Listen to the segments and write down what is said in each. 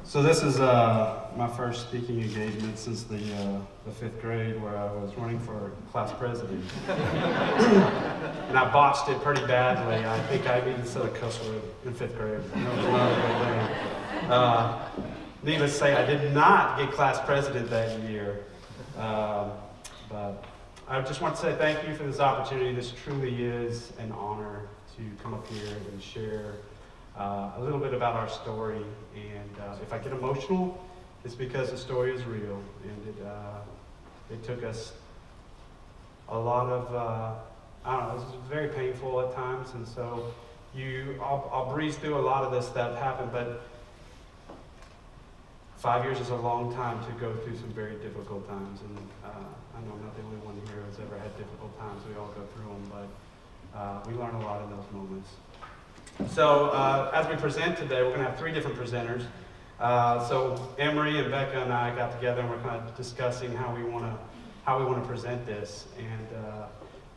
So this is my first speaking engagement since the fifth grade, where I was running for class president. And I botched it pretty badly. I think I even said a cuss word in fifth grade. That was not a good thing. Needless to say, I did not get class president that year. But I just want to say thank you for this opportunity. This truly is an honor to come up here and share a little bit about our story. And if I get emotional, it's because the story is real. And it took us a lot of, I don't know, it was very painful at times. And so I'll breeze through a lot of this that happened, but 5 years is a long time to go through some very difficult times. And I know I'm not the only one here who's ever had difficult times. We all go through them, but we learn a lot in those moments. So as we present today, we're going to have three different presenters. So Emory and Becka and I got together and we're kind of discussing how we want to present this. And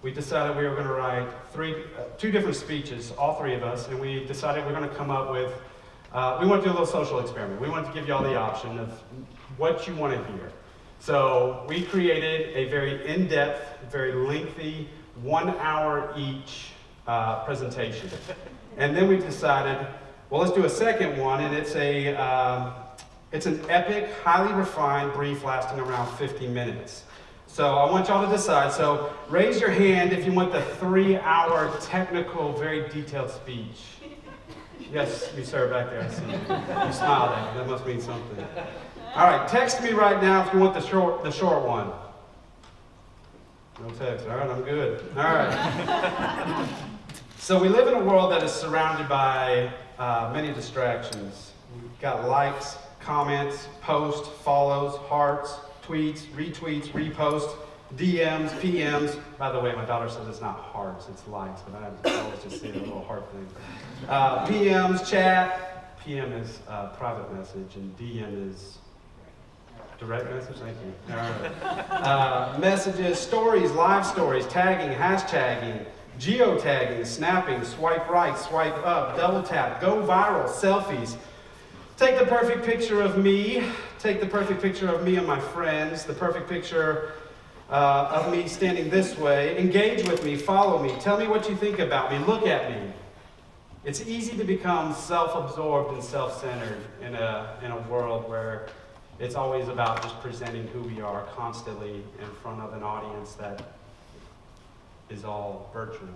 we decided we were going to write two different speeches, all three of us, and we decided we're going to come up with, we want to do a little social experiment. We want to give you all the option of what you want to hear. So we created a very in-depth, very lengthy, 1 hour each presentation. And then we decided, well, let's do a second one, and it's an epic, highly refined brief lasting around 50 minutes. So I want y'all to decide. So raise your hand if you want the 3 hour technical, very detailed speech. Yes, you sir, back there, I see you. You smiled at me, that must mean something. All right, text me right now if you want the short one. No text, all right, I'm good. All right. So we live in a world that is surrounded by many distractions. We've got likes, comments, posts, follows, hearts, tweets, retweets, reposts, DMs, PMs. By the way, my daughter says it's not hearts, it's likes, but I always just say a little heart thing. PMs, chat. PM is private message, and DM is direct message. Thank you. All right. Messages, stories, live stories, tagging, hashtagging, geotagging, snapping, swipe right, swipe up, double tap, go viral, selfies. Take the perfect picture of me. Take the perfect picture of me and my friends. The perfect picture of me standing this way. Engage with me, follow me, tell me what you think about me, look at me. It's easy to become self-absorbed and self-centered in a world where it's always about just presenting who we are constantly in front of an audience that is all virtual.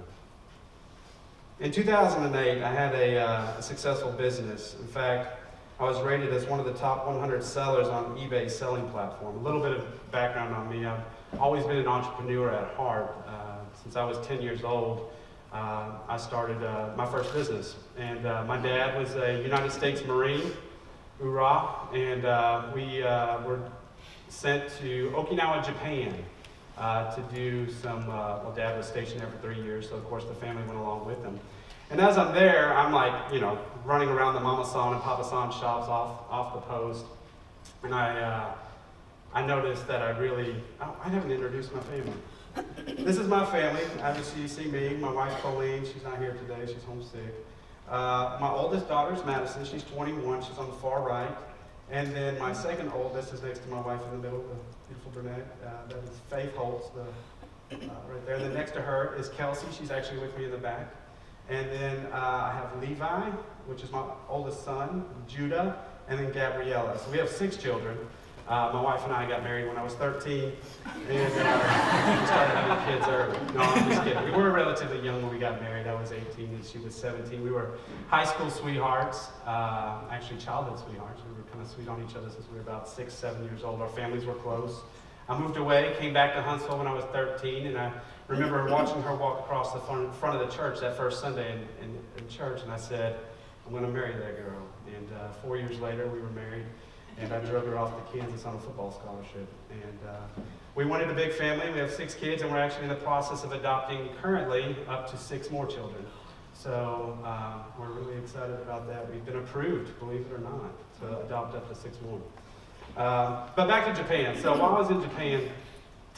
In 2008, I had a successful business. In fact, I was rated as one of the top 100 sellers on eBay's selling platform. A little bit of background on me. I've always been an entrepreneur at heart. Since I was 10 years old, I started my first business. And my dad was a United States Marine, hoorah, and we were sent to Okinawa, Japan, to do some, well, Dad was stationed there for 3 years, so of course the family went along with him. And as I'm there, I'm like, running around the Mama San and Papa San shops off the post. And I noticed that I haven't introduced my family. This is my family. Obviously you see me, my wife Colleen, she's not here today, she's homesick. My oldest daughter's Madison, she's 21, she's on the far right. And then my second oldest is next to my wife in the middle, the beautiful brunette. That is Faith Holtz, right there. And then next to her is Kelsey, she's actually with me in the back. And then I have Levi, which is my oldest son, Judah, and then Gabriella. So we have 6 children. My wife and I got married when I was 13, and we started having kids early. No, I'm just kidding. We were relatively young when we got married. I was 18 and she was 17. We were high school sweethearts, actually childhood sweethearts. We were kind of sweet on each other since we were about 6, 7 years old. Our families were close. I moved away, came back to Huntsville when I was 13, and I remember watching her walk across the front of the church that first Sunday in church, and I said, I'm going to marry that girl. And 4 years later, we were married. And I drug her off to Kansas on a football scholarship. And we wanted a big family. We have 6 kids, and we're actually in the process of adopting currently up to 6 more children. So we're really excited about that. We've been approved, believe it or not, to adopt up to 6 more. But back to Japan. So while I was in Japan,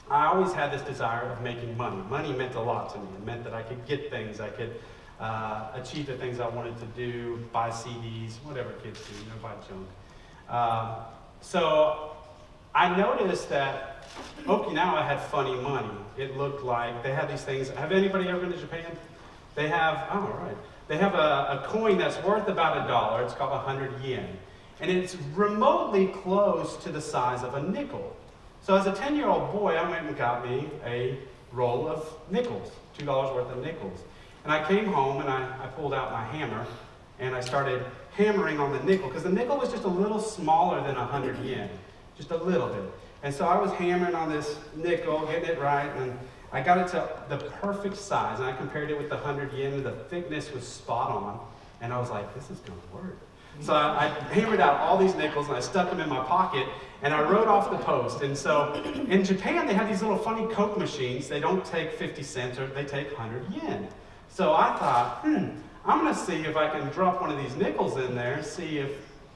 I always had this desire of making money. Money meant a lot to me. It meant that I could get things. I could achieve the things I wanted to do, buy CDs, whatever kids do, buy junk. So I noticed that Okinawa had funny money. It looked like they had these things. Have anybody ever been to Japan? They have, oh, all right. They have a coin that's worth about $1. It's called 100 yen. And it's remotely close to the size of a nickel. So as a 10-year-old boy, I went and got me a roll of nickels, $2 worth of nickels. And I came home and I pulled out my hammer and I started hammering on the nickel, because the nickel was just a little smaller than 100 yen, just a little bit. And so I was hammering on this nickel, getting it right, and I got it to the perfect size, and I compared it with the 100 yen, and the thickness was spot on, and I was like, this is going to work. So I hammered out all these nickels, and I stuck them in my pocket, and I wrote off the post. And so in Japan, they have these little funny Coke machines. They don't take 50 cents, or they take 100 yen. So I thought, I'm going to see if I can drop one of these nickels in there, see if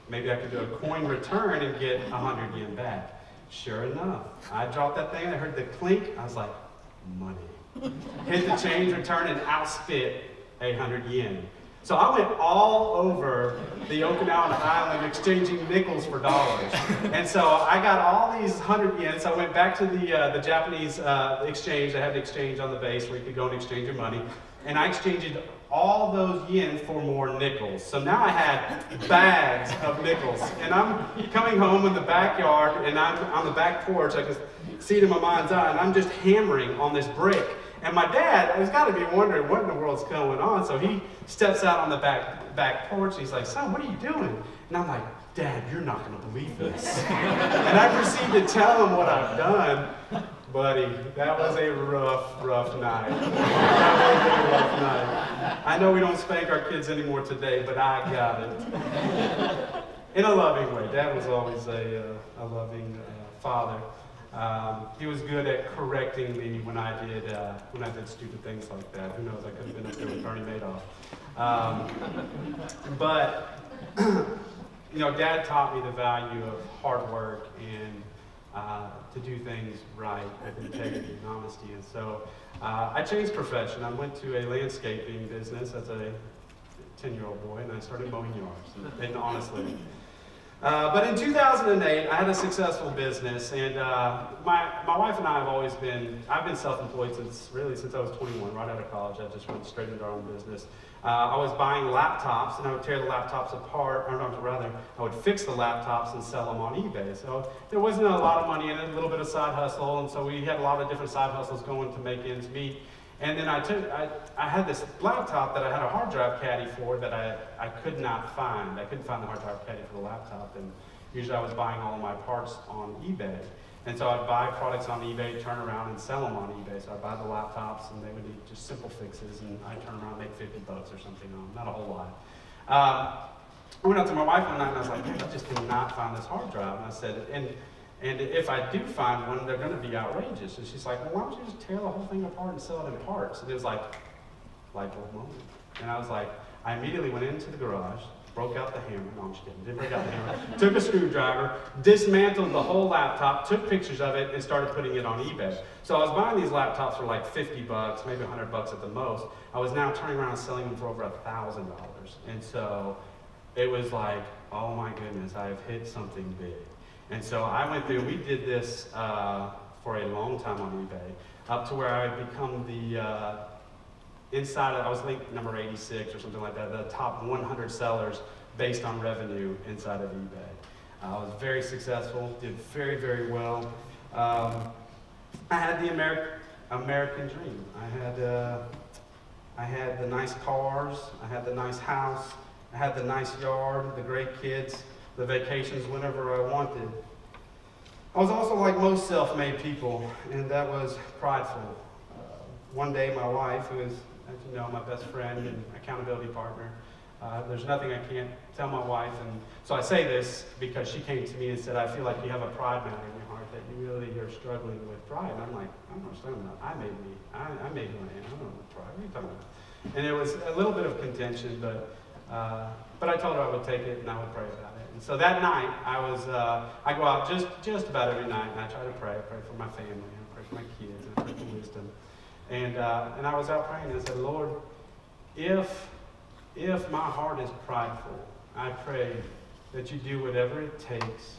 maybe I could do a coin return and get 100 yen back. Sure enough, I dropped that thing, I heard the clink, I was like, money. Hit the change return and outspit 100 yen. So I went all over the Okinawan island exchanging nickels for dollars. And so I got all these 100 yen. So I went back to the Japanese exchange. They had an exchange on the base where you could go and exchange your money. And I exchanged all those yen for more nickels. So now I had bags of nickels. And I'm coming home in the backyard, and I'm on the back porch. I can see it in my mind's eye, and I'm just hammering on this brick. And my dad has got to be wondering what in the world's going on. So he steps out on the back porch, and he's like, son, what are you doing? And I'm like, Dad, you're not going to believe this. And I proceed to tell him what I've done. Buddy, that was a rough night. That was a rough night. I know we don't spank our kids anymore today, but I got it. In a loving way. Dad was always a loving father. He was good at correcting me when I did stupid things like that. Who knows, I could have been up there with Bernie Madoff. But, Dad taught me the value of hard work and to do things right with integrity and honesty. And so I changed profession. I went to a landscaping business as a 10-year-old boy, and I started mowing yards and honestly. But in 2008, I had a successful business, and my wife and I I've been self-employed since I was 21, right out of college. I just went straight into our own business. I was buying laptops, and I would tear the laptops apart, I would fix the laptops and sell them on eBay. So there wasn't a lot of money in it, a little bit of side hustle, and so we had a lot of different side hustles going to make ends meet. And then I had this laptop that I had a hard drive caddy for that I could not find. I couldn't find the hard drive caddy for the laptop, and usually I was buying all of my parts on eBay. And so I'd buy products on eBay, turn around and sell them on eBay. So I'd buy the laptops, and they would need just simple fixes, and I'd turn around and make $50 or something on them, not a whole lot. I went out to my wife one night, and I was like, I just cannot find this hard drive. And I said, and if I do find one, they're going to be outrageous. And she's like, well, why don't you just tear the whole thing apart and sell it in parts? And it was like, light bulb moment. And I was like, I immediately went into the garage, broke out the hammer. No, I'm just kidding. Didn't break out the hammer. Took a screwdriver, dismantled the whole laptop, took pictures of it, and started putting it on eBay. So I was buying these laptops for like $50, maybe $100 at the most. I was now turning around and selling them for over $1,000. And so it was like, oh my goodness, I have hit something big. And so I went through, we did this for a long time on eBay, up to where I had become I was linked number 86 or something like that, the top 100 sellers based on revenue inside of eBay. I was very successful, did very, very well. I had the American dream. I had the nice cars, I had the nice house, I had the nice yard, the great kids, the vacations whenever I wanted. I was also like most self-made people, and that was prideful. One day my wife, who is, as you know, my best friend and accountability partner, there's nothing I can't tell my wife, and so I say this because she came to me and said, I feel like you have a pride matter in your heart, that you really are struggling with pride. And I'm like, I don't understand that. I made who I am. I don't know what pride. What are you talking about? And it was a little bit of contention, but I told her I would take it and I would pray about it. And so that night, I go out just about every night, and I try to pray. I pray for my family, I pray for my kids, and I pray for wisdom. And I was out praying, and I said, Lord, if my heart is prideful, I pray that you do whatever it takes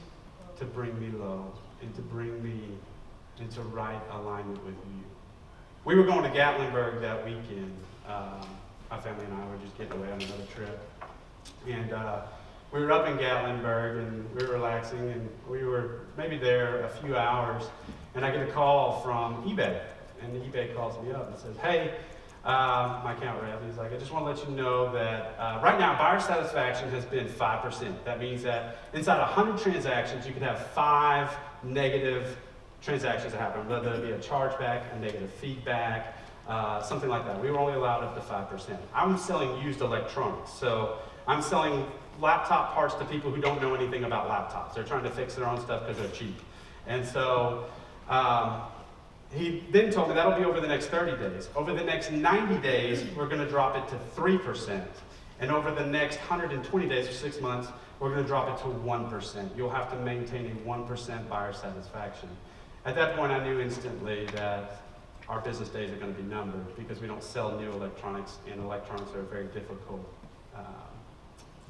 to bring me low and to bring me into right alignment with you. We were going to Gatlinburg that weekend. My family and I were just getting away on another trip. And we were up in Gatlinburg, and we were relaxing, and we were maybe there a few hours, and I get a call from eBay. And eBay calls me up and says, hey, my account rep, he's like, I just want to let you know that right now buyer satisfaction has been 5%. That means that inside 100 transactions, you could have 5 negative transactions that happen, whether it be a chargeback, a negative feedback, something like that. We were only allowed up to 5%. I'm selling used electronics, so I'm selling laptop parts to people who don't know anything about laptops. They're trying to fix their own stuff because they're cheap. And so he then told me that'll be over the next 30 days. Over the next 90 days, we're going to drop it to 3%. And over the next 120 days, or 6 months, we're going to drop it to 1%. You'll have to maintain a 1% buyer satisfaction. At that point, I knew instantly that our business days are going to be numbered because we don't sell new electronics, and electronics are a very difficult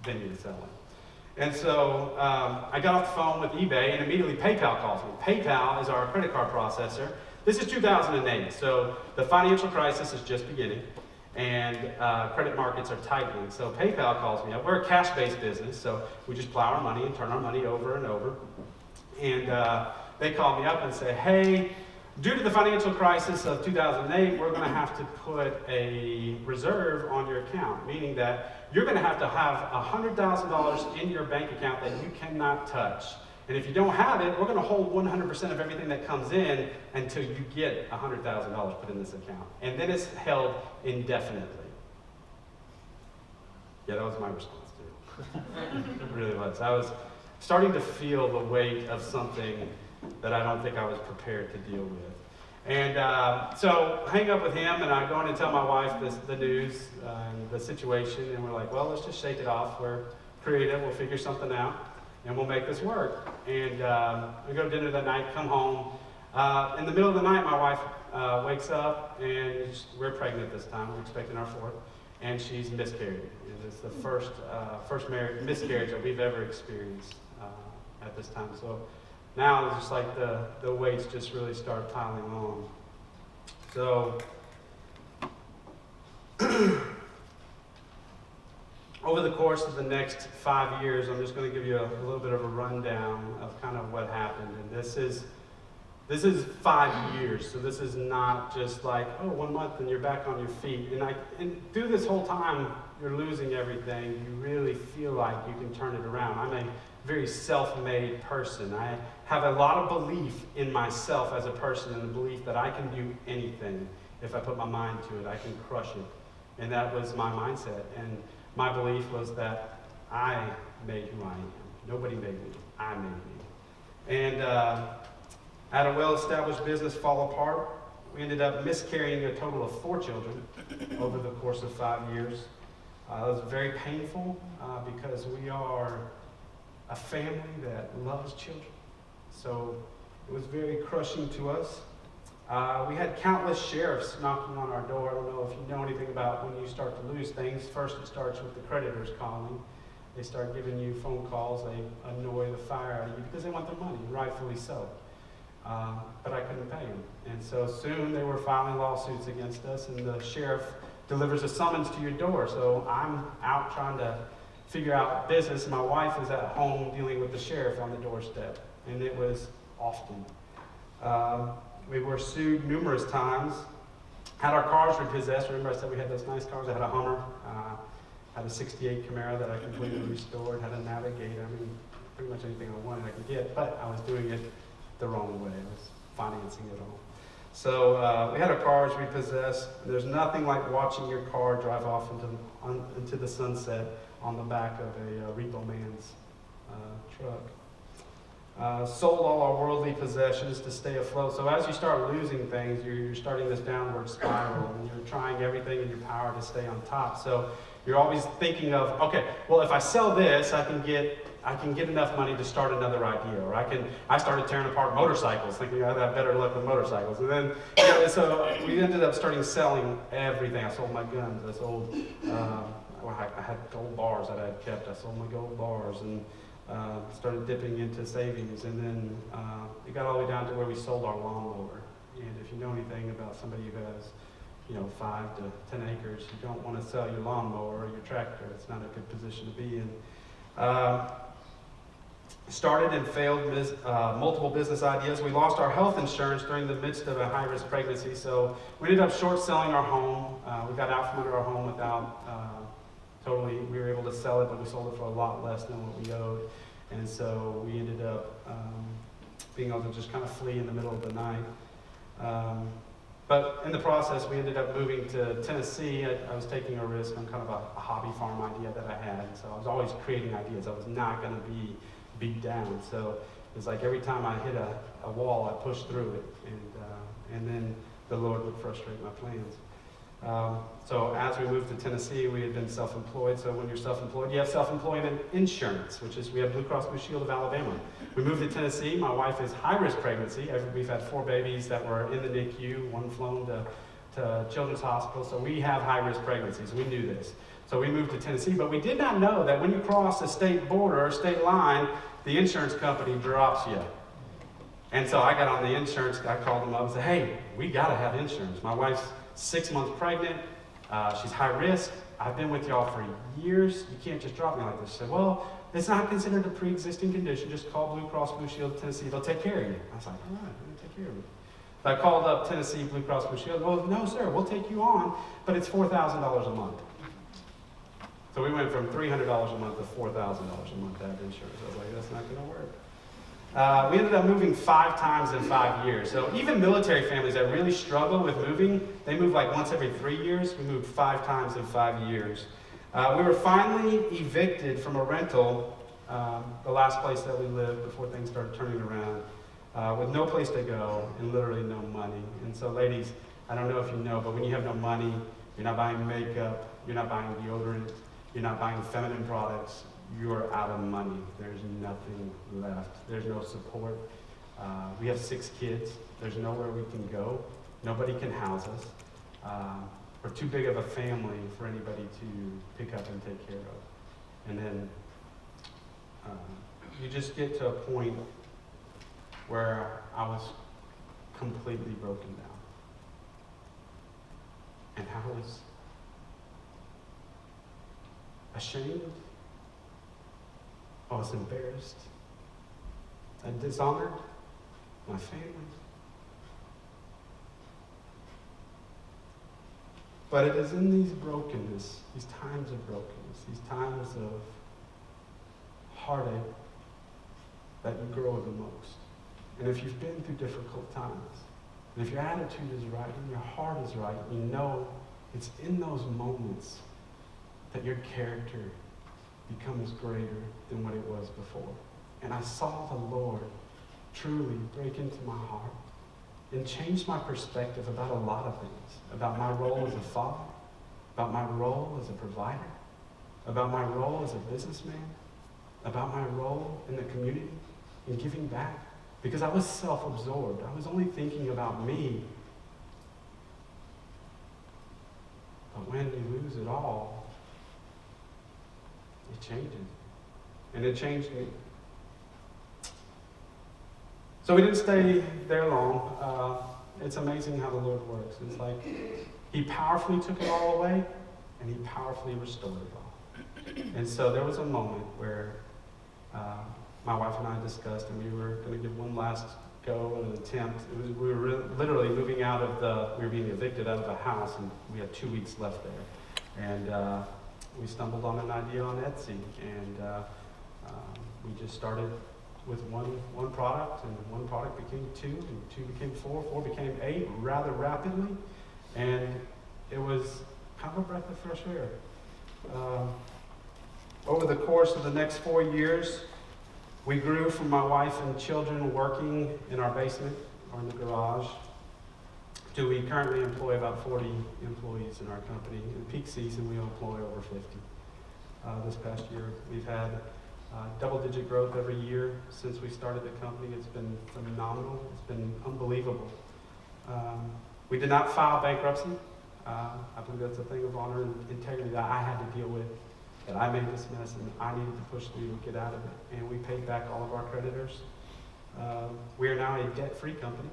venue to sell in. And so I got off the phone with eBay, and immediately PayPal calls me. PayPal is our credit card processor. This is 2008, so the financial crisis is just beginning, and credit markets are tightening. So PayPal calls me up. We're a cash-based business, so we just plow our money and turn our money over and over. And they call me up and say, hey, due to the financial crisis of 2008, we're going to have to put a reserve on your account, meaning that you're going to have $100,000 in your bank account that you cannot touch. And if you don't have it, we're going to hold 100% of everything that comes in until you get $100,000 put in this account. And then it's held indefinitely. Yeah, that was my response too. It really was. I was starting to feel the weight of something that I don't think I was prepared to deal with. And so I hang up with him, and I go in and tell my wife the news and the situation, and we're like, well, let's just shake it off. We're creative. We'll figure something out, and we'll make this work. And we go to dinner that night, come home. In the middle of the night, my wife wakes up, and we're pregnant this time. We're expecting our 4th, and she's miscarried. And it's the first miscarriage that we've ever experienced at this time. So now it's just like the weights just really start piling on. So over the course of the next 5 years, I'm just going to give you a little bit of a rundown of kind of what happened. And this is 5 years, so this is not just like, oh, 1 month and you're back on your feet. And through this whole time, you're losing everything. You really feel like you can turn it around. I'm a very self-made person. I have a lot of belief in myself as a person, and the belief that I can do anything. If I put my mind to it, I can crush it. And that was my mindset. And my belief was that I made who I am. Nobody made me. I made me. And I had a well-established business fall apart. We ended up miscarrying a total of 4 children over the course of 5 years. It was very painful because we are a family that loves children. So it was very crushing to us. We had countless sheriffs knocking on our door. I don't know if you know anything about when you start to lose things. First, it starts with the creditors calling. They start giving you phone calls. They annoy the fire out of you because they want their money, rightfully so. But I couldn't pay them. And so soon they were filing lawsuits against us, and the sheriff delivers a summons to your door. So I'm out trying to figure out business. My wife is at home dealing with the sheriff on the doorstep, and it was often. We were sued numerous times, had our cars repossessed. Remember I said we had those nice cars? I had a Hummer, had a 68 Camaro that I completely restored, had a Navigator. I mean, pretty much anything I wanted I could get, but I was doing it the wrong way. I was financing it all. So we had our cars repossessed. There's nothing like watching your car drive off into the sunset on the back of a repo man's truck. Sold all our worldly possessions to stay afloat. So as you start losing things, you're starting this downward spiral, and you're trying everything in your power to stay on top. So you're always thinking of, okay, well, if I sell this, I can get enough money to start another idea. Or I started tearing apart motorcycles, thinking I'd have better luck with motorcycles. And then, so we ended up selling everything. I sold my guns. I sold, I had gold bars that I had kept. I sold my gold bars and started dipping into savings, and then it got all the way down to where we sold our lawnmower. And if you know anything about somebody who has, 5 to 10 acres, you don't want to sell your lawnmower or your tractor. It's not a good position to be in. Started and failed multiple business ideas. We lost our health insurance during the midst of a high-risk pregnancy, so we ended up short-selling our home. We got out from under our home without we were able to sell it, but we sold it for a lot less than what we owed. And so we ended up being able to just kind of flee in the middle of the night. But in the process, we ended up moving to Tennessee. I was taking a risk on kind of a hobby farm idea that I had. So I was always creating ideas. I was not going to be beat down. So it was like every time I hit a wall, I pushed through it. And then the Lord would frustrate my plans. So as we moved to Tennessee, we had been self-employed. So when you're self-employed, you have self-employment insurance, which is, we have Blue Cross Blue Shield of Alabama. We moved to Tennessee. My wife is high-risk pregnancy. We've had 4 babies that were in the NICU, 1 flown to Children's Hospital. So we have high-risk pregnancies. We knew this. So we moved to Tennessee, but we did not know that when you cross a state border or state line, the insurance company drops you. And so I got on the insurance, I called them up and said, hey, we gotta have insurance. My wife's 6 months pregnant, she's high risk, I've been with y'all for years, you can't just drop me like this. She said, well, it's not considered a pre-existing condition, just call Blue Cross Blue Shield of Tennessee, they'll take care of you. I was like, all right, they'll take care of me. So I called up Tennessee Blue Cross Blue Shield, well, no sir, we'll take you on, but it's $4,000 a month. So we went from $300 a month to $4,000 a month to have insurance. I was like, that's not gonna work. We ended up moving 5 times in 5 years. So even military families that really struggle with moving, they move like once every 3 years. We moved 5 times in 5 years. We were finally evicted from a rental, the last place that we lived before things started turning around, with no place to go and literally no money. And so ladies, I don't know if you know, but when you have no money, you're not buying makeup, you're not buying deodorant, you're not buying feminine products, you're out of money. There's nothing left. There's no support. We have 6 kids. There's nowhere we can go. Nobody can house us. We're too big of a family for anybody to pick up and take care of. And then you just get to a point where I was completely broken down. And I was ashamed. I was embarrassed. I dishonored my family. But it is in these brokenness, these times of brokenness, these times of heartache that you grow the most. And if you've been through difficult times, and if your attitude is right and your heart is right, you know it's in those moments that your character becomes greater than what it was before. And I saw the Lord truly break into my heart and change my perspective about a lot of things, about my role as a father, about my role as a provider, about my role as a businessman, about my role in the community, in giving back. Because I was self-absorbed. I was only thinking about me. But when you lose it all, it changes. And it changed me. So we didn't stay there long. It's amazing how the Lord works. It's like he powerfully took it all away, and he powerfully restored it all. And so there was a moment where my wife and I discussed, and we were going to give one last go and an attempt. We were literally moving out of we were being evicted out of the house, and we had 2 weeks left there. And we stumbled on an idea on Etsy, and we just started with one product, and one product became 2, and 2 became 4, 4 became 8 rather rapidly, and it was kind of a breath of fresh air. Over the course of the next 4 years, we grew from my wife and children working in our basement or in the garage to we currently employ about 40 employees in our company. In peak season, we employ over 50. This past year, we've had double-digit growth every year since we started the company. It's been phenomenal. It's been unbelievable. We did not file bankruptcy. I believe that's a thing of honor and integrity that I had to deal with. that I made this mess and I needed to push through to get out of it. And we paid back all of our creditors. We are now a debt-free company,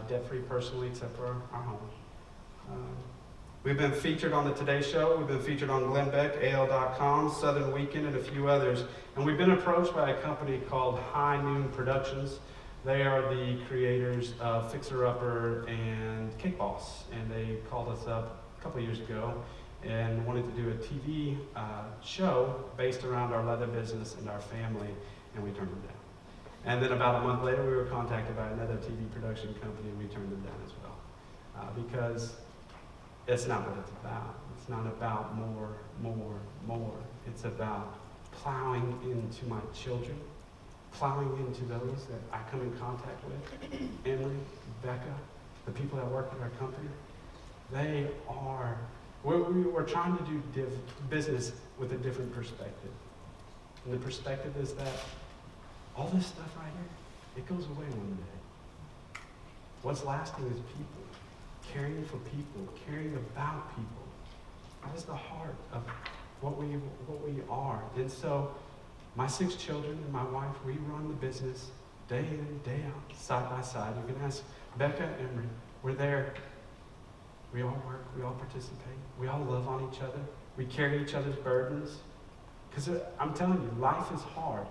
debt-free personally except for our home. We've been featured on the Today Show. We've been featured on Glenn Beck, AL.com, Southern Weekend, and a few others. And we've been approached by a company called High Noon Productions. They are the creators of Fixer Upper and Cake Boss. And they called us up a couple years ago and wanted to do a TV show based around our leather business and our family, and we turned them down. And then about a month later, we were contacted by another TV production company, and we turned them down as well. Because it's not what it's about. It's not about more. It's about plowing into my children, plowing into those that I come in contact with. Emory, Becka, the people that work at our company, we're trying to do business with a different perspective. And the perspective is that all this stuff right here, it goes away one day. What's lasting is people. Caring for people, caring about people. That is the heart of what we are. And so my 6 children and my wife, we run the business day in and day out, side by side. You can ask Becca and Emory. We're there. We all work. We all participate. We all love on each other. We carry each other's burdens. Because I'm telling you, life is hard.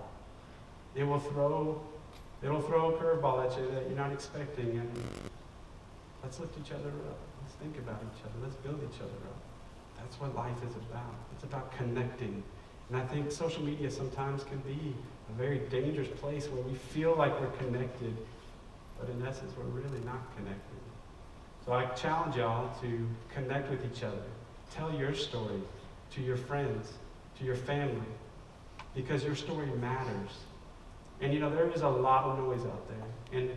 It will throw a curveball at you that you're not expecting. And let's lift each other up. Let's think about each other. Let's build each other up. That's what life is about. It's about connecting. And I think social media sometimes can be a very dangerous place where we feel like we're connected, but in essence, we're really not connected. So I challenge y'all to connect with each other. Tell your story to your friends, to your family, because your story matters. And you know, there is a lot of noise out there. And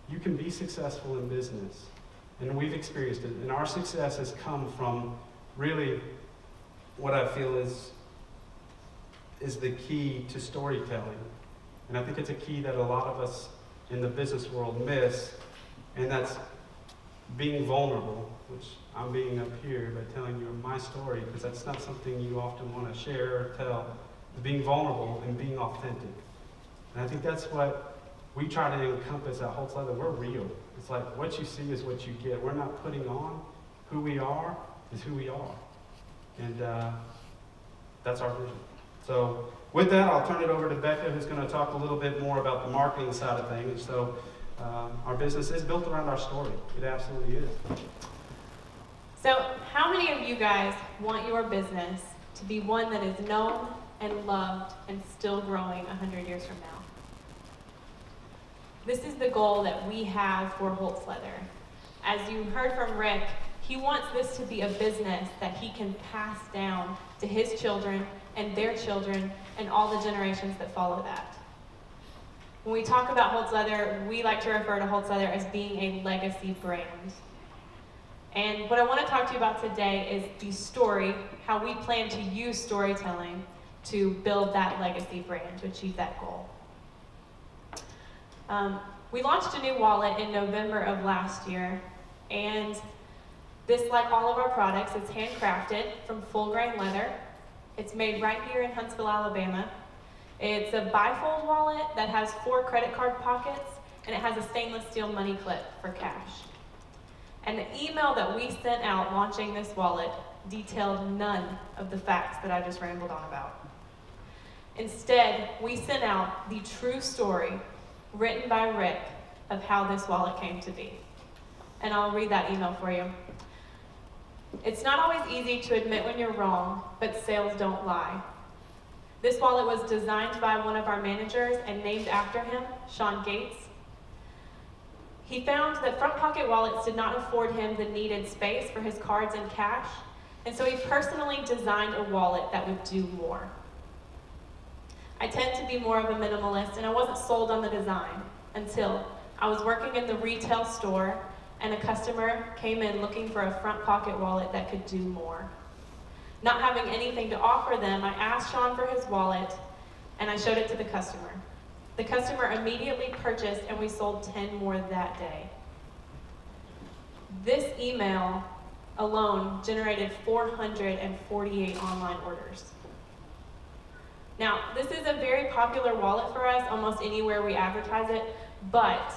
you can be successful in business. And we've experienced it. And our success has come from really what I feel is the key to storytelling. And I think it's a key that a lot of us in the business world miss, and that's being vulnerable, which I'm being up here by telling you my story, because that's not something you often want to share or tell. Being vulnerable and being authentic. And I think that's what we try to encompass at Holtz Leather. We're real. It's like what you see is what you get. We're not putting on. Who we are is who we are. And that's our vision. So with that, I'll turn it over to Becka, who's going to talk a little bit more about the marketing side of things. So our business is built around our story. It absolutely is. So how many of you guys want your business to be one that is known and loved and still growing 100 years from now? This is the goal that we have for Holtz Leather. As you heard from Rick, he wants this to be a business that he can pass down to his children and their children and all the generations that follow that. When we talk about Holtz Leather, we like to refer to Holtz Leather as being a legacy brand. And what I want to talk to you about today is the story, how we plan to use storytelling to build that legacy brand, to achieve that goal. We launched a new wallet in November of last year, and this, like all of our products, is handcrafted from full-grain leather. It's made right here in Huntsville, Alabama. It's a bifold wallet that has 4 credit card pockets, and it has a stainless steel money clip for cash. And the email that we sent out launching this wallet detailed none of the facts that I just rambled on about. Instead, we sent out the true story written by Rick of how this wallet came to be. And I'll read that email for you. It's not always easy to admit when you're wrong, but sales don't lie. This wallet was designed by one of our managers and named after him, Sean Gates. He found that front pocket wallets did not afford him the needed space for his cards and cash, and so he personally designed a wallet that would do more. I tend to be more of a minimalist, and I wasn't sold on the design until I was working in the retail store and a customer came in looking for a front pocket wallet that could do more. Not having anything to offer them, I asked Sean for his wallet and I showed it to the customer. The customer immediately purchased and we sold 10 more that day. This email alone generated 448 online orders. Now, this is a very popular wallet for us, almost anywhere we advertise it, but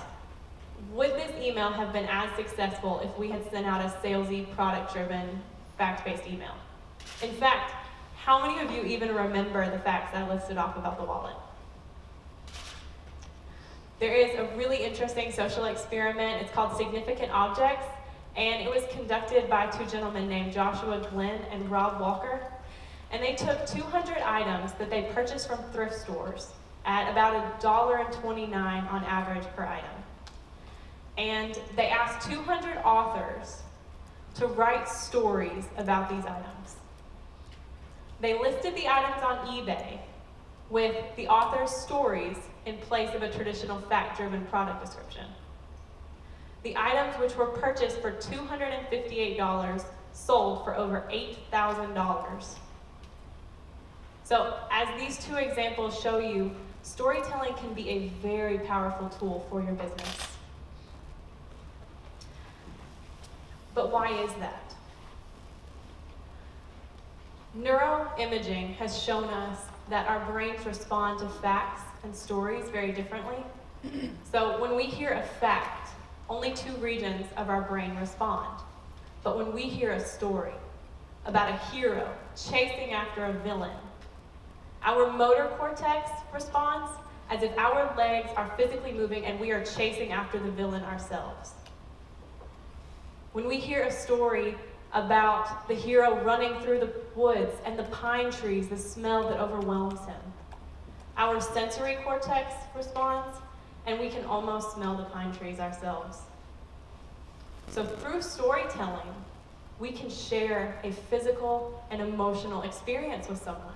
would this email have been as successful if we had sent out a salesy, product-driven, fact-based email? In fact, how many of you even remember the facts I listed off about the wallet? There is a really interesting social experiment. It's called Significant Objects, and it was conducted by two gentlemen named Joshua Glenn and Rob Walker. And they took 200 items that they purchased from thrift stores at about $1.29 on average per item. And they asked 200 authors to write stories about these items. They listed the items on eBay with the author's stories in place of a traditional fact-driven product description. The items, which were purchased for $258, sold for over $8,000. So, as these two examples show you, storytelling can be a very powerful tool for your business. But why is that? Neuroimaging has shown us that our brains respond to facts and stories very differently. So when we hear a fact, only 2 regions of our brain respond. But when we hear a story about a hero chasing after a villain, our motor cortex responds as if our legs are physically moving and we are chasing after the villain ourselves. When we hear a story about the hero running through the woods and the pine trees, the smell that overwhelms him, our sensory cortex responds, and we can almost smell the pine trees ourselves. So through storytelling, we can share a physical and emotional experience with someone.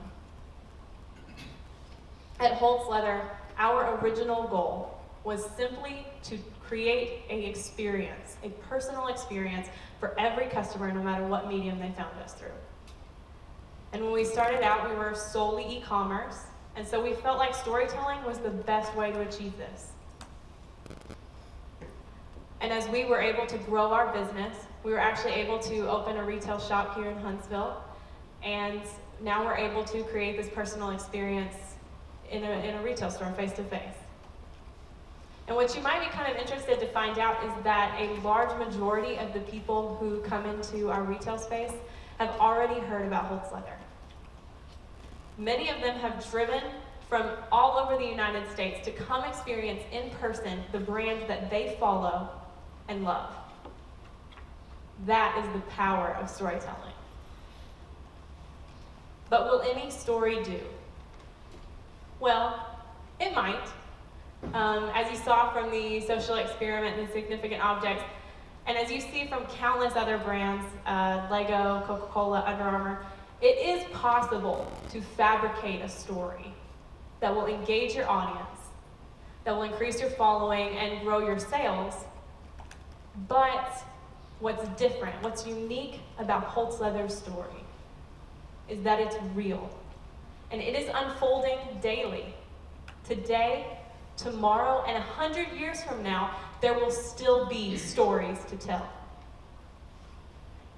At Holtz Leather, our original goal was simply to create an experience, a personal experience for every customer, no matter what medium they found us through. And when we started out, we were solely e-commerce, and so we felt like storytelling was the best way to achieve this. And as we were able to grow our business, we were actually able to open a retail shop here in Huntsville, and now we're able to create this personal experience in a retail store face-to-face. And what you might be kind of interested to find out is that a large majority of the people who come into our retail space have already heard about Holtz Leather. Many of them have driven from all over the United States to come experience in person the brand that they follow and love. That is the power of storytelling. But will any story do? Well, it might. As you saw from the social experiment and the significant objects, and as you see from countless other brands, Lego, Coca-Cola, Under Armour, it is possible to fabricate a story that will engage your audience, that will increase your following and grow your sales. But what's different, what's unique about Holtz Leather's story is that it's real. And it is unfolding daily. Today, tomorrow, and 100 years from now, there will still be stories to tell.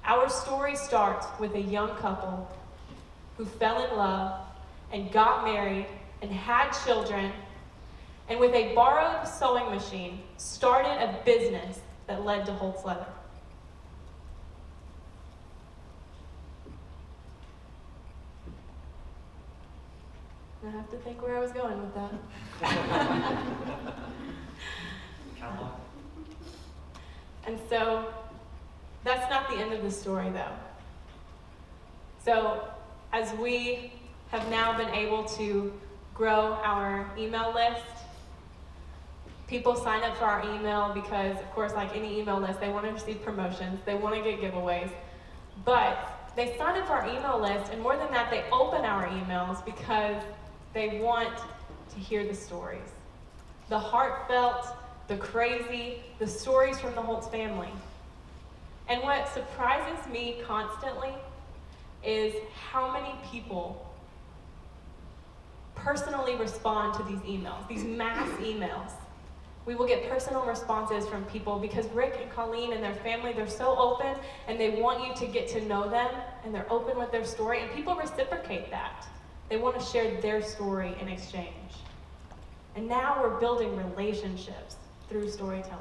Our story starts with a young couple who fell in love and got married and had children, and with a borrowed sewing machine, started a business that led to Holtz Leather. I have to think where I was going with that. And so, that's not the end of the story, though. So, as we have now been able to grow our email list, people sign up for our email because, of course, like any email list, they want to receive promotions, they want to get giveaways, but they sign up for our email list, and more than that, they open our emails because they want to hear the stories. The heartfelt, the crazy, the stories from the Holtz family. And what surprises me constantly is how many people personally respond to these emails, these mass emails. We will get personal responses from people because Rick and Colleen and their family, they're so open and they want you to get to know them and they're open with their story, and people reciprocate that. They want to share their story in exchange. And now we're building relationships through storytelling.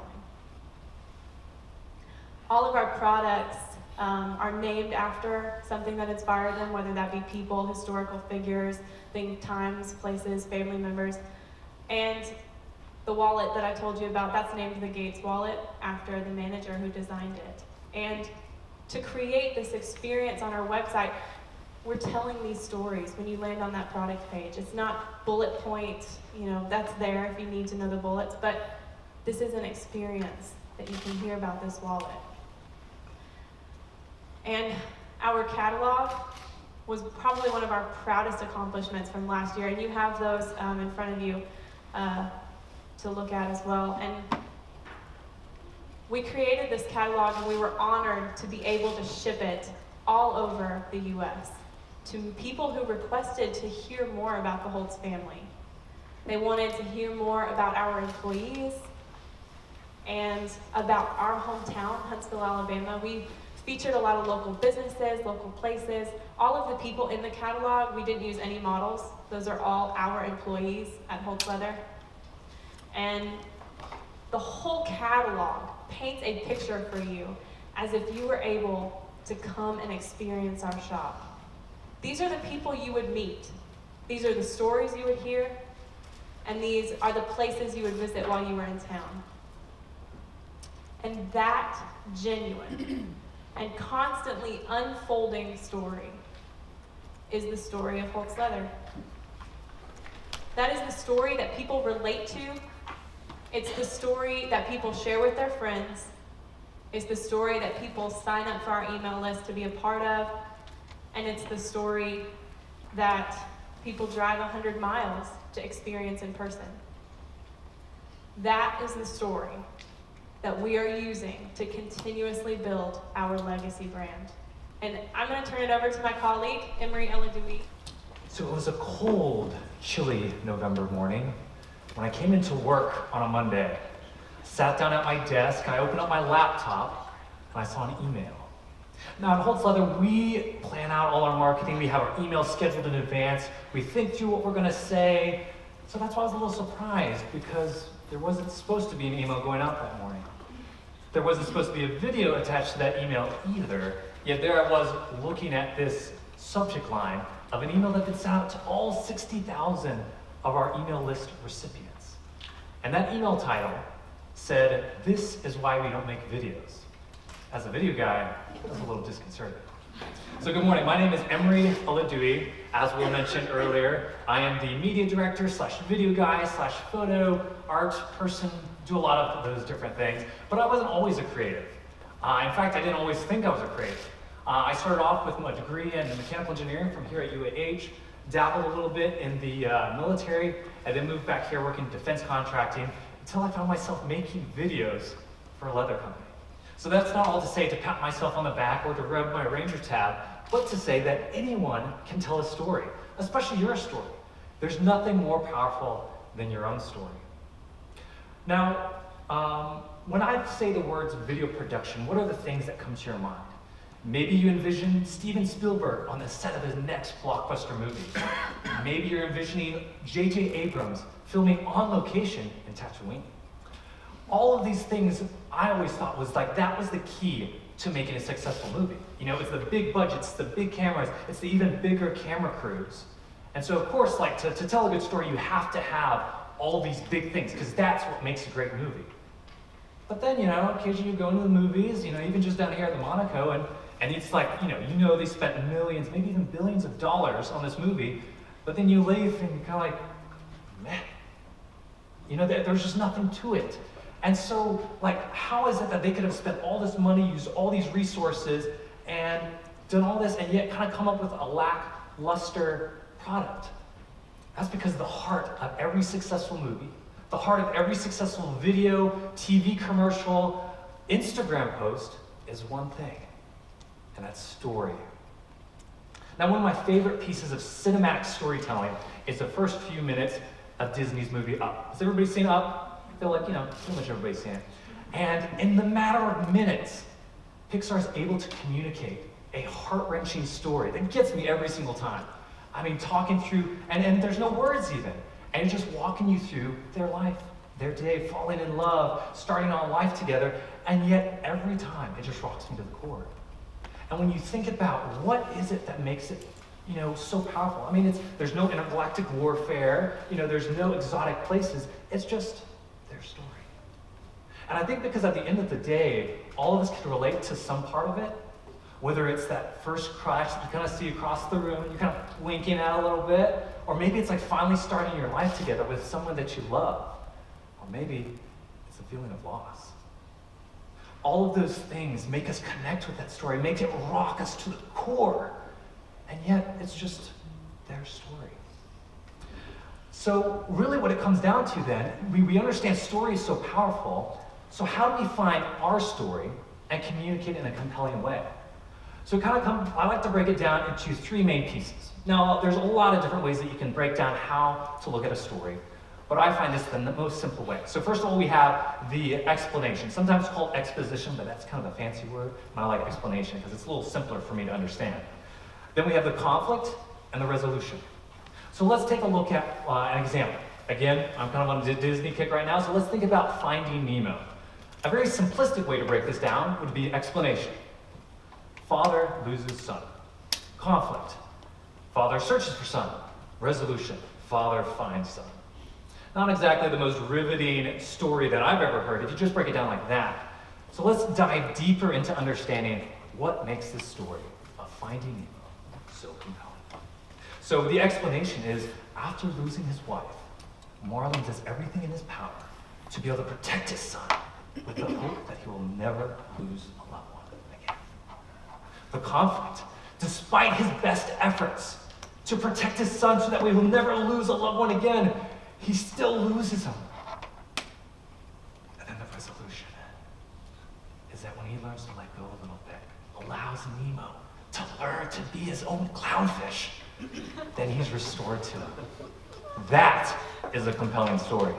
All of our products are named after something that inspired them, whether that be people, historical figures, things, times, places, family members. And the wallet that I told you about, that's named the Gates wallet after the manager who designed it. And to create this experience on our website, we're telling these stories when you land on that product page. It's not bullet points, that's there if you need to know the bullets, but this is an experience that you can hear about this wallet. And our catalog was probably one of our proudest accomplishments from last year, and you have those in front of you to look at as well. And we created this catalog, and we were honored to be able to ship it all over the U.S. to people who requested to hear more about the Holtz family. They wanted to hear more about our employees and about our hometown, Huntsville, Alabama. We featured a lot of local businesses, local places. All of the people in the catalog, we didn't use any models. Those are all our employees at Holtz Leather. And the whole catalog paints a picture for you as if you were able to come and experience our shop. These are the people you would meet. These are the stories you would hear. And these are the places you would visit while you were in town. And that genuine and constantly unfolding story is the story of Holtz Leather. That is the story that people relate to. It's the story that people share with their friends. It's the story that people sign up for our email list to be a part of. And it's the story that people drive 100 miles to experience in person. That is the story that we are using to continuously build our legacy brand. And I'm going to turn it over to my colleague, Emory Eledui. So it was a cold, chilly November morning when I came into work on a Monday. Sat down at my desk, I opened up my laptop, and I saw an email. Now at Holtz Leather, we plan out all our marketing. We have our emails scheduled in advance. We think through what we're going to say. So that's why I was a little surprised, because there wasn't supposed to be an email going out that morning. There wasn't supposed to be a video attached to that email either, yet there I was looking at this subject line of an email that gets out to all 60,000 of our email list recipients. And that email title said, "This is why we don't make videos." As a video guy, I was a little disconcerted. So good morning, my name is Emory Eledui. As Will mentioned earlier, I am the media director / video guy / photo art person, do a lot of those different things, but I wasn't always a creative. In fact, I didn't always think I was a creative. I started off with my degree in mechanical engineering from here at UAH, dabbled a little bit in the military, and then moved back here working defense contracting until I found myself making videos for a leather company. So that's not all to say to pat myself on the back or to rub my Ranger tab, but to say that anyone can tell a story, especially your story. There's nothing more powerful than your own story. Now, when I say the words video production, what are the things that come to your mind? Maybe you envision Steven Spielberg on the set of his next blockbuster movie. Maybe you're envisioning J.J. Abrams filming on location in Tatooine. All of these things I always thought was like, that was the key to making a successful movie. It's the big budgets, the big cameras, it's the even bigger camera crews. And so of course, like to tell a good story, you have to have all these big things, because that's what makes a great movie. But then, occasionally you go into the movies, even just down here at the Monaco, and it's like, they spent millions, maybe even billions of dollars on this movie, but then you leave and you're kind of like, man, there's just nothing to it. And so, how is it that they could have spent all this money, used all these resources, and done all this, and yet kind of come up with a lackluster product? That's because the heart of every successful movie, the heart of every successful video, TV commercial, Instagram post is one thing, and that's story. Now, one of my favorite pieces of cinematic storytelling is the first few minutes of Disney's movie Up. Has everybody seen Up? I feel like, pretty much everybody's seen it. And in the matter of minutes, Pixar is able to communicate a heart-wrenching story that gets me every single time. I mean, talking through, and there's no words even. And just walking you through their life, their day, falling in love, starting on life together, and yet every time it just rocks me to the core. And when you think about what is it that makes it, so powerful? I mean, there's no intergalactic warfare, there's no exotic places. It's just their story. And I think because at the end of the day, all of us can relate to some part of it, whether it's that first crush that you kind of see across the room, you're kind of winking at a little bit, or maybe it's like finally starting your life together with someone that you love, or maybe it's a feeling of loss. All of those things make us connect with that story, make it rock us to the core, and yet it's just their story. So really what it comes down to then, we understand story is so powerful, so how do we find our story and communicate in a compelling way? So I like to break it down into 3 main pieces. Now, there's a lot of different ways that you can break down how to look at a story, but I find this the most simple way. So first of all, we have the explanation. Sometimes called exposition, but that's kind of a fancy word, and I like explanation because it's a little simpler for me to understand. Then we have the conflict and the resolution. So let's take a look at an example. Again, I'm kind of on a Disney kick right now, so let's think about Finding Nemo. A very simplistic way to break this down would be explanation. Father loses son. Conflict. Father searches for son. Resolution. Father finds son. Not exactly the most riveting story that I've ever heard if you just break it down like that. So let's dive deeper into understanding what makes this story of Finding Nemo so compelling. So the explanation is, after losing his wife, Marlin does everything in his power to be able to protect his son with the hope that he will never lose a loved one again. The conflict, despite his best efforts to protect his son so that we will never lose a loved one again, he still loses him. And then the resolution is that when he learns to let go a little bit, allows Nemo to learn to be his own clownfish, then he's restored to him. That is a compelling story.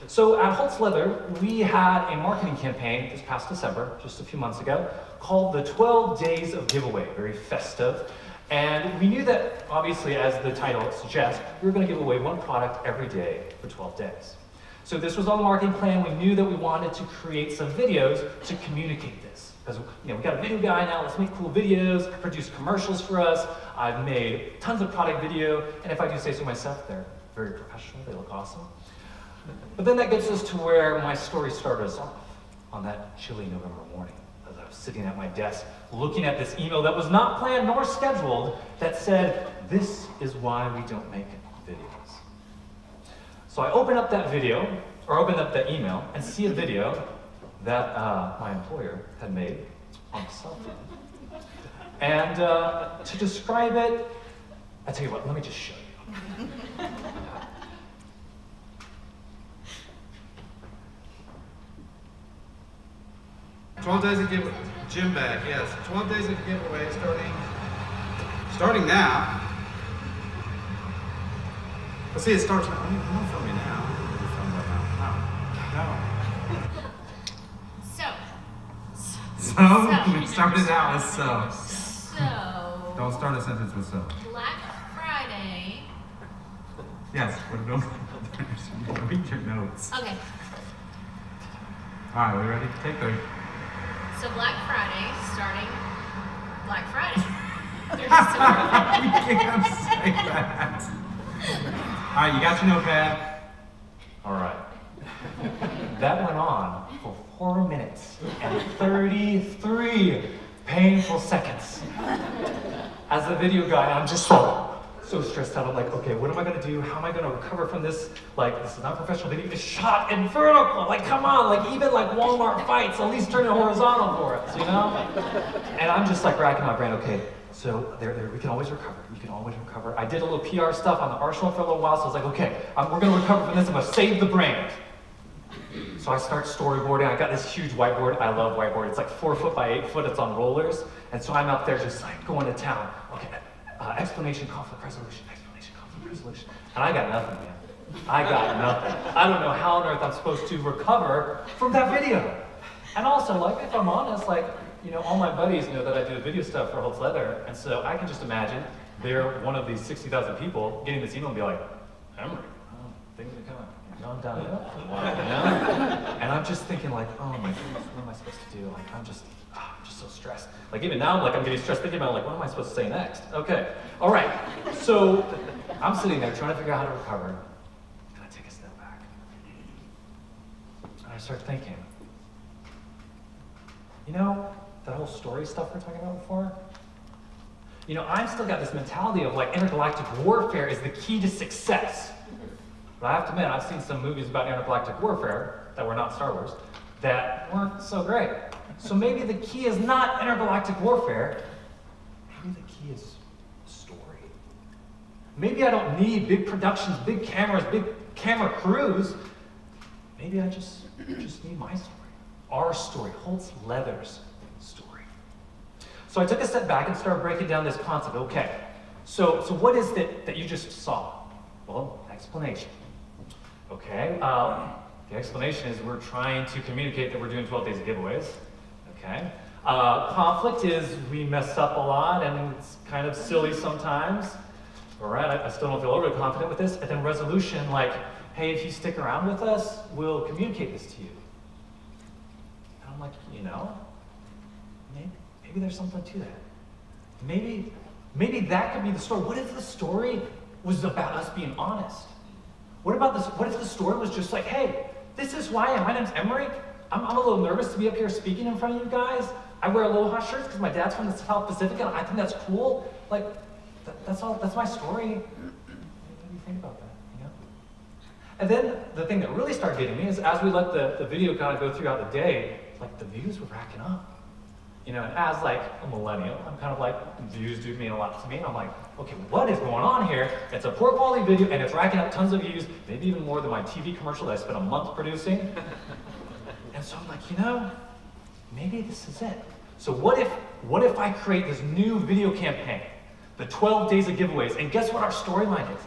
So at Holtz Leather, we had a marketing campaign this past December, just a few months ago, called the 12 Days of Giveaway, very festive. And we knew that, obviously, as the title suggests, we were going to give away one product every day for 12 days. So this was on the marketing plan. We knew that we wanted to create some videos to communicate this. Because we got a video guy now, let's make cool videos, produce commercials for us. I've made tons of product video, and if I do say so myself, they're very professional, they look awesome. But then that gets us to where my story started us off, on that chilly November morning, as I was sitting at my desk, looking at this email that was not planned nor scheduled, that said, "This is why we don't make videos." So I open up that video, or open up that email, and see a video that my employer had made on a cell phone. And to describe it, I tell you what, let me just show you. 12 days of giveaway, gym bag, yes. 12 days of giveaway starting now. Well, see, it starts now. I'm not filming now. You're filming right now. No. It started out as so. So. Don't start a sentence with so. Black Friday. Yes, but don't read your notes. Okay. All right, we ready? Take 3. So Black Friday, starting Black Friday. You can't say that. All right, you got your notepad. All right. That went on for 4 minutes and 33 painful seconds. As a video guy, I'm just so stressed out. I'm like, okay, what am I gonna do? How am I gonna recover from this? Like, this is not professional video. It's shot in vertical. Like, come on. Like, even like Walmart fights, at least turn it horizontal for us, you know? And I'm just like racking my brain. Okay, so there, we can always recover. You can always recover. I did a little PR stuff on the Arsenal for a little while, so I was like, okay, we're gonna recover from this. I'm gonna save the brand. So I start storyboarding. I got this huge whiteboard. I love whiteboard. It's like 4 foot by 8 foot. It's on rollers. And so I'm out there just like going to town. Okay, explanation, conflict resolution, explanation, conflict resolution. And I got nothing, man. I got nothing. I don't know how on earth I'm supposed to recover from that video. And also, like, if I'm honest, like, all my buddies know that I do video stuff for Holtz Leather. And so I can just imagine they're one of these 60,000 people getting this email and be like, Emory, things are kind of gone downhill, you know? And I'm just thinking like, oh my goodness, what am I supposed to do? Like, I'm just so stressed. Like even now, like I'm getting stressed thinking about like, what am I supposed to say next? Okay, all right. So I'm sitting there trying to figure out how to recover. And I take a step back. And I start thinking, you know, that whole story stuff we're talking about before? You know, I've still got this mentality of like intergalactic warfare is the key to success. But I have to admit, I've seen some movies about intergalactic warfare that were not Star Wars that weren't so great. So maybe the key is not intergalactic warfare. Maybe the key is story. Maybe I don't need big productions, big cameras, big camera crews. Maybe I just need my story. Our story, Holtz Leather's story. So I took a step back and started breaking down this concept. Okay, so what is it that you just saw? Well, explanation. Okay, the explanation is we're trying to communicate that we're doing 12 days of giveaways. Okay. Conflict is we mess up a lot and it's kind of silly sometimes. All right, I still don't feel overly confident with this. And then resolution, like, hey, if you stick around with us, we'll communicate this to you. And I'm like, you know, maybe there's something to that. Maybe that could be the story. What if the story was about us being honest? What if the story was just like, hey, this is who I am. My name's Emory. I'm a little nervous to be up here speaking in front of you guys. I wear aloha shirts because my dad's from the South Pacific and I think that's cool. Like, that's my story. What do you think about that, you know? And then the thing that really started getting me is as we let the video kind of go throughout the day, like the views were racking up. You know, and as like a millennial, I'm kind of like, views do mean a lot to me. And I'm like, okay, what is going on here? It's a poor quality video and it's racking up tons of views, maybe even more than my TV commercial that I spent a month producing. And so I'm like, you know, maybe this is it. So what if I create this new video campaign, the 12 days of giveaways, and guess what our storyline is?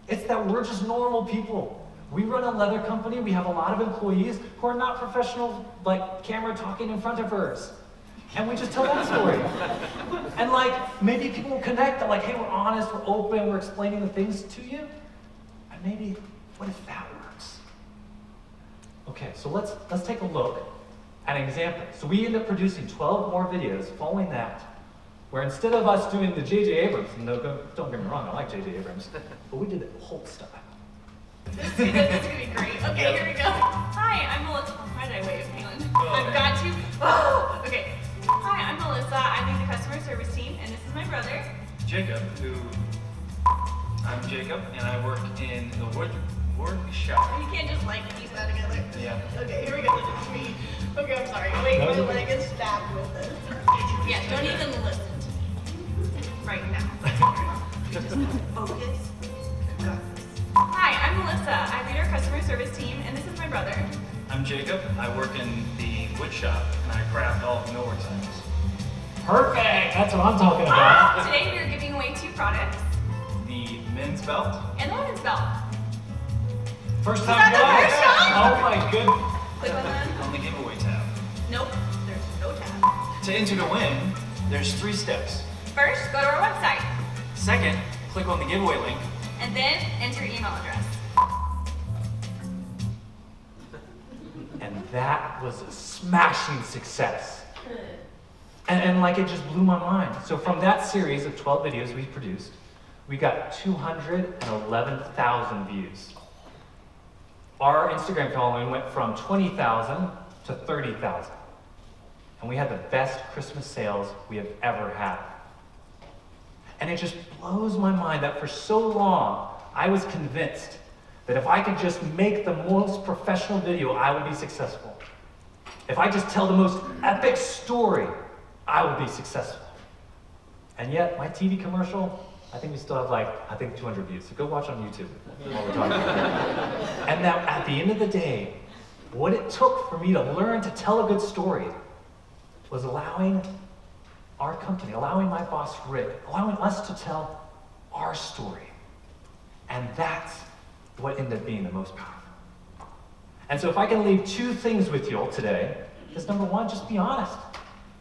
It's that we're just normal people. We run a leather company, we have a lot of employees who are not professional, like camera talking in front of us. And we just tell that story. And like, maybe people will connect that like, hey, we're honest, we're open, we're explaining the things to you. And maybe, what if that works? Okay, so let's take a look at an example. So we end up producing 12 more videos following that, where instead of us doing the J.J. Abrams, and don't get me wrong, I like J.J. Abrams, but we did it Holtz style. This is gonna be great. Okay, here we go. Hi, I'm Melissa. Why did I wave, Caitlin? I've got to. Oh, okay. Hi, I'm Melissa. I lead the customer service team, and this is my brother. I'm Jacob, and I work in the workshop. You can't just like piece that together. Yeah. Okay, here we go. This is me. Okay, I'm sorry. Wait, my leg is stabbed with this. Yeah, don't even listen to me right now. Just focus. Hi, I'm Melissa. I lead our customer service team, and this is my brother. I'm Jacob. I work in the wood shop, and I craft all the millwork signs. Perfect, that's what I'm talking about. Today we are giving away 2 products. The men's belt. And the women's belt. First Is time that the guys. first time? Oh my goodness. Click on that. On the giveaway tab. Nope, there's no tab. To enter to win, there's 3 steps. First, go to our website, Second, click on the giveaway link. and then enter your email address. And that was a smashing success. And like it just blew my mind. So from that series of 12 videos we produced, we got 211,000 views. Our Instagram following went from 20,000 to 30,000. And we had the best Christmas sales we have ever had. And it just blows my mind that for so long, I was convinced that if I could just make the most professional video, I would be successful. If I just tell the most epic story, I would be successful. And yet, my TV commercial, I think we still have 200 views. So go watch on YouTube while we're talking about it. And now, at the end of the day, what it took for me to learn to tell a good story was allowing our company, allowing my boss Rick, allowing us to tell our story. And that's what ended up being the most powerful. And so if I can leave 2 things with you all today, is number 1, just be honest.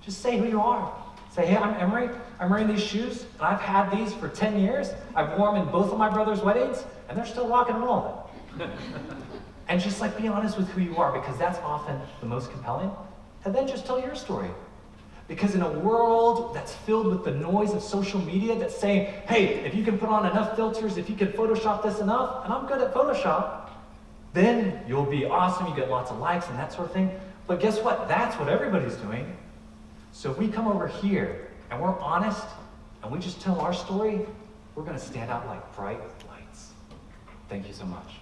Just say who you are. Say, hey, I'm Emory. I'm wearing these shoes, and I've had these for 10 years. I've worn them in both of my brother's weddings, and they're still rocking and rolling. And just like be honest with who you are, because that's often the most compelling. And then just tell your story. Because in a world that's filled with the noise of social media that's saying, hey, if you can put on enough filters, if you can Photoshop this enough, and I'm good at Photoshop, then you'll be awesome, you get lots of likes and that sort of thing. But guess what? That's what everybody's doing. So if we come over here and we're honest and we just tell our story, we're going to stand out like bright lights. Thank you so much.